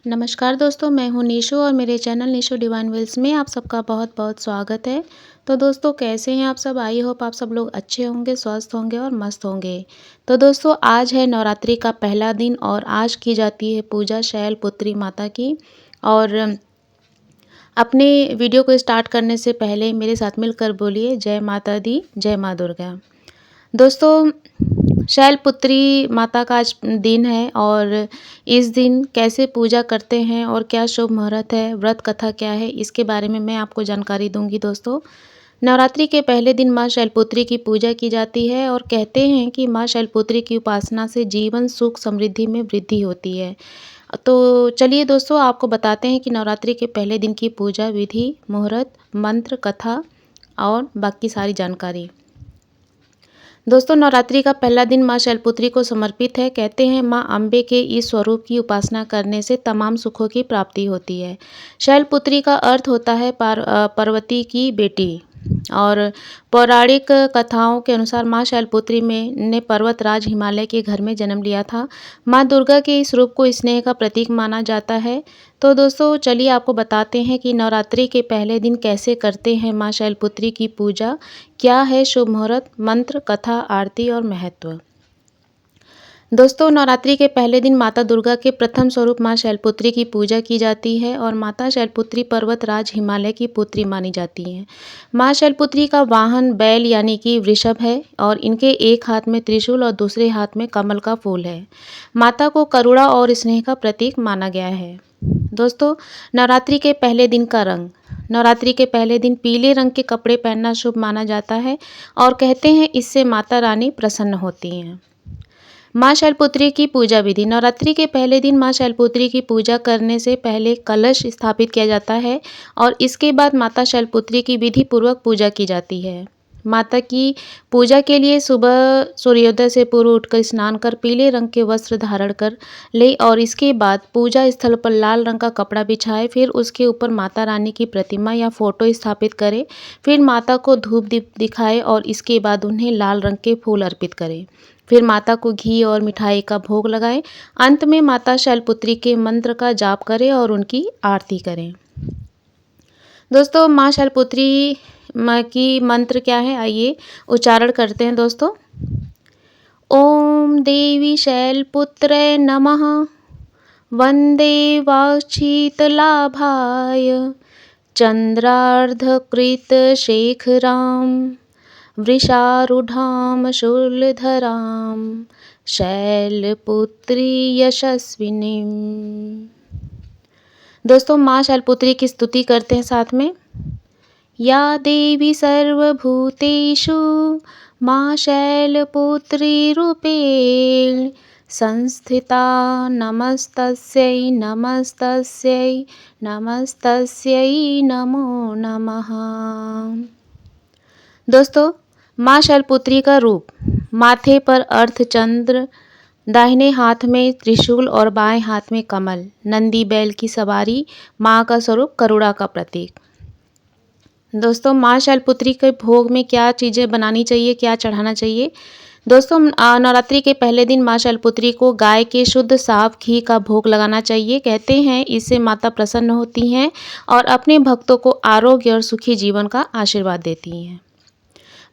नमस्कार दोस्तों, मैं हूँ निशु और मेरे चैनल निशु डिवाइन वेल्स में आप सबका बहुत-बहुत स्वागत है। तो दोस्तों कैसे हैं आप सब? आई होप आप सब लोग अच्छे होंगे, स्वस्थ होंगे और मस्त होंगे। तो दोस्तों आज है नवरात्रि का पहला दिन और आज की जाती है पूजा शैलपुत्री माता की। और अपने वीडियो को स्टार्ट करने से पहले मेरे साथ मिलकर बोलिए जय माता दी, जय माँ दुर्गा। दोस्तों शैलपुत्री माता का आज दिन है और इस दिन कैसे पूजा करते हैं और क्या शुभ मुहूर्त है, व्रत कथा क्या है, इसके बारे में मैं आपको जानकारी दूंगी। दोस्तों नवरात्रि के पहले दिन माँ शैलपुत्री की पूजा की जाती है और कहते हैं कि माँ शैलपुत्री की उपासना से जीवन सुख समृद्धि में वृद्धि होती है। तो चलिए दोस्तों आपको बताते हैं कि नवरात्रि के पहले दिन की पूजा विधि, मुहूर्त, मंत्र, कथा और बाकी सारी जानकारी। दोस्तों नवरात्रि का पहला दिन माँ शैलपुत्री को समर्पित है। कहते हैं माँ अम्बे के इस स्वरूप की उपासना करने से तमाम सुखों की प्राप्ति होती है। शैलपुत्री का अर्थ होता है पार्वती की बेटी। और पौराणिक कथाओं के अनुसार माँ शैलपुत्री में ने पर्वतराज हिमालय के घर में जन्म लिया था। माँ दुर्गा के इस रूप को स्नेह का प्रतीक माना जाता है। तो दोस्तों चलिए आपको बताते हैं कि नवरात्रि के पहले दिन कैसे करते हैं माँ शैलपुत्री की पूजा, क्या है शुभ मुहूर्त, मंत्र, कथा, आरती और महत्व। दोस्तों नवरात्रि के पहले दिन माता दुर्गा के प्रथम स्वरूप माँ शैलपुत्री की पूजा की जाती है और माता शैलपुत्री पर्वतराज हिमालय की पुत्री मानी जाती हैं। माँ शैलपुत्री का वाहन बैल यानी कि वृषभ है और इनके एक हाथ में त्रिशूल और दूसरे हाथ में कमल का फूल है। माता को करुणा और स्नेह का प्रतीक माना गया है। दोस्तों नवरात्रि के पहले दिन का रंग। नवरात्रि के पहले दिन पीले रंग के कपड़े पहनना शुभ माना जाता है और कहते हैं इससे माता रानी प्रसन्न होती हैं। माँ शैलपुत्री की पूजा विधि। नवरात्रि के पहले दिन माँ शैलपुत्री की पूजा करने से पहले कलश स्थापित किया जाता है और इसके बाद माता शैलपुत्री की विधि पूर्वक पूजा की जाती है। माता की पूजा के लिए सुबह सूर्योदय से पूर्व उठकर स्नान कर पीले रंग के वस्त्र धारण कर ले और इसके बाद पूजा स्थल पर लाल रंग का कपड़ा बिछाए। फिर उसके ऊपर माता रानी की प्रतिमा या फोटो स्थापित करें। फिर माता को धूप दीप दिखाए और इसके बाद उन्हें लाल रंग के फूल अर्पित करें। फिर माता को घी और मिठाई का भोग लगाएं। अंत में माता शैलपुत्री के मंत्र का जाप करें और उनकी आरती करें। दोस्तों माँ शैलपुत्री माँ की मंत्र क्या है, आइए उच्चारण करते हैं। दोस्तों ओम देवी शैलपुत्रे नमः, वंदे वाक्षितलाभाय, चंद्रार्धकृत शेखराम, वृषारूढ़ां शूलधरां, शैलपुत्री यशस्विनीं। दोस्तों माँ शैलपुत्री की स्तुति करते हैं साथ में। या देवी सर्वभूतेषु माँ शैलपुत्री रूपेण संस्थिता, नमस्तस्यै नमस्तस्यै नमस्तस्यै नमो नमः। दोस्तों माँ शैलपुत्री का रूप। माथे पर अर्धचंद्र, दाहिने हाथ में त्रिशूल और बाएं हाथ में कमल, नंदी बैल की सवारी, माँ का स्वरूप करुणा का प्रतीक। दोस्तों माँ शैलपुत्री के भोग में क्या चीज़ें बनानी चाहिए, क्या चढ़ाना चाहिए। दोस्तों नवरात्रि के पहले दिन माँ शैलपुत्री को गाय के शुद्ध साफ घी का भोग लगाना चाहिए। कहते हैं इससे माता प्रसन्न होती हैं और अपने भक्तों को आरोग्य और सुखी जीवन का आशीर्वाद देती हैं।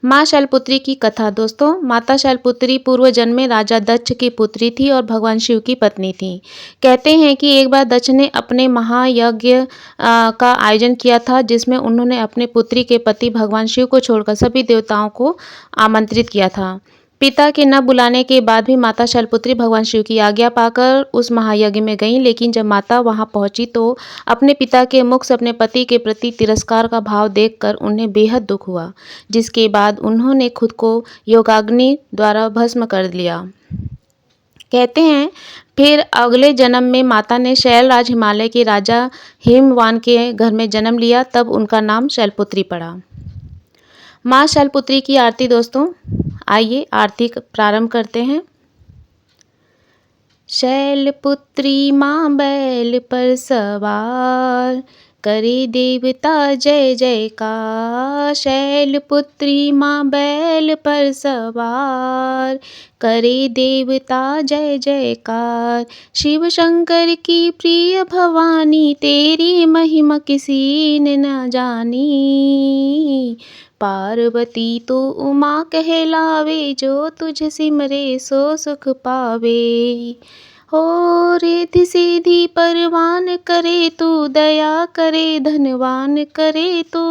माँ शैलपुत्री की कथा। दोस्तों माता शैलपुत्री पूर्व जन्म में राजा दक्ष की पुत्री थी और भगवान शिव की पत्नी थी। कहते हैं कि एक बार दक्ष ने अपने महायज्ञ का आयोजन किया था जिसमें उन्होंने अपने पुत्री के पति भगवान शिव को छोड़कर सभी देवताओं को आमंत्रित किया था। पिता के न बुलाने के बाद भी माता शैलपुत्री भगवान शिव की आज्ञा पाकर उस महायज्ञ में गईं। लेकिन जब माता वहां पहुंची तो अपने पिता के मुख से अपने पति के प्रति तिरस्कार का भाव देखकर उन्हें बेहद दुख हुआ, जिसके बाद उन्होंने खुद को योगाग्नि द्वारा भस्म कर लिया। कहते हैं फिर अगले जन्म में माता ने शैलराज हिमालय के राजा हिमवान के घर में जन्म लिया, तब उनका नाम शैलपुत्री पड़ा। माँ शैलपुत्री की आरती। दोस्तों आइए आरती प्रारंभ करते हैं। शैलपुत्री माँ बैल पर सवार, करे देवता जय जयकार, शैलपुत्री माँ बैल पर सवार। करे देवता जय जयकार, शिव शंकर की प्रिय भवानी, तेरी महिमा किसी ने न जानी। पार्वती तो उमा कहलावे, जो तुझ सिमरे सो सुख पावे। हो रिद्धि सिद्धि परवान करे तू, दया करे धनवान करे तू।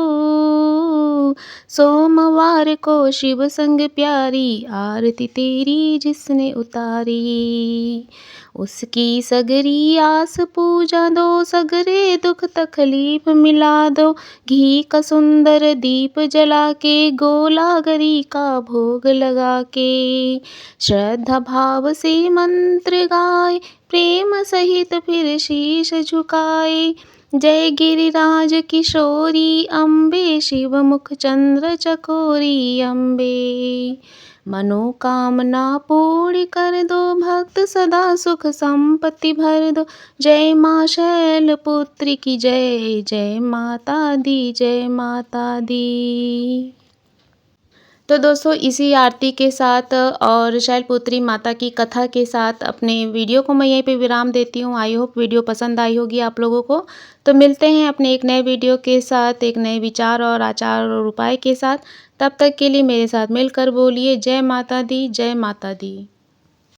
सोमवार को शिव संग प्यारी, आरती तेरी जिसने उतारी। उसकी सगरी आस पूजा दो, सगरे दुख तकलीफ मिला दो। घी का सुंदर दीप जला के, गोला गरी का भोग लगा के। श्रद्धा भाव से मंत्र गाए, प्रेम सहित फिर शीश झुकाए। जय गिरिराज किशोरी अम्बे, शिव मुख चंद्र चकोरी अम्बे। मनोकामना पूर्ण कर दो, भक्त सदा सुख संपत्ति भर दो। जय माँ शैलपुत्री की जय, जय माता दी, जय माता दी। तो दोस्तों इसी आरती के साथ और शैलपुत्री माता की कथा के साथ अपने वीडियो को मैं यहीं पे विराम देती हूँ। आई होप वीडियो पसंद आई होगी आप लोगों को। तो मिलते हैं अपने एक नए वीडियो के साथ, एक नए विचार और आचार और उपाय के साथ। तब तक के लिए मेरे साथ मिलकर बोलिए जय माता दी, जय माता दी।